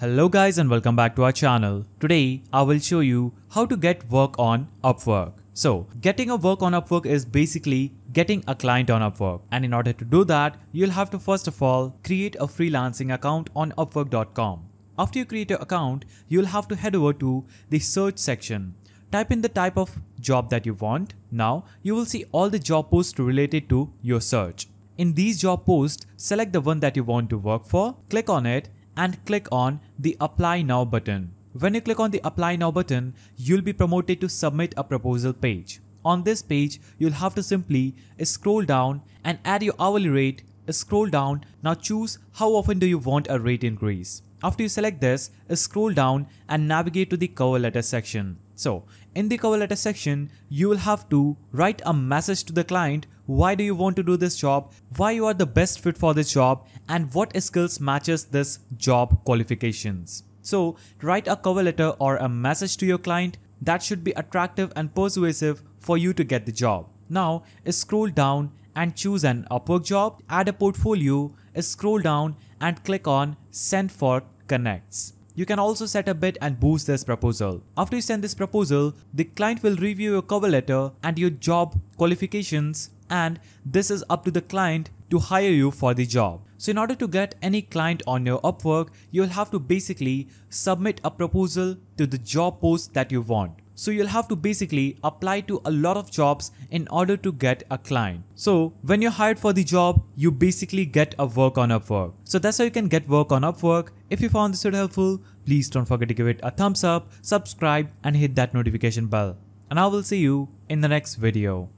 Hello guys and welcome back to our channel. Today I will show you how to get work on Upwork. So getting a work on Upwork is basically getting a client on Upwork, and in order to do that you'll have to first of all create a freelancing account on upwork.com. After you create your account, you'll have to head over to the search section. Type in the type of job that you want. Now you will see all the job posts related to your search. In these job posts, select the one that you want to work for, click on it and click on the Apply Now button. When you click on the Apply Now button, you'll be promoted to submit a proposal page. On this page, you'll have to simply scroll down and add your hourly rate. Scroll down, now choose how often do you want a rate increase. After you select this, scroll down and navigate to the cover letter section. So in the cover letter section, you will have to write a message to the client. Why do you want to do this job? Why you are the best fit for this job? And what skills matches this job qualifications? So write a cover letter or a message to your client that should be attractive and persuasive for you to get the job. Now scroll down and choose an Upwork job, add a portfolio, scroll down and click on Send for Connects. You can also set a bid and boost this proposal. After you send this proposal, the client will review your cover letter and your job qualifications, and this is up to the client to hire you for the job. So in order to get any client on your Upwork, you'll have to basically submit a proposal to the job post that you want. So you'll have to basically apply to a lot of jobs in order to get a client. So when you're hired for the job, you basically get a work on Upwork. So that's how you can get work on Upwork. If you found this video helpful, please don't forget to give it a thumbs up, subscribe and hit that notification bell. And I will see you in the next video.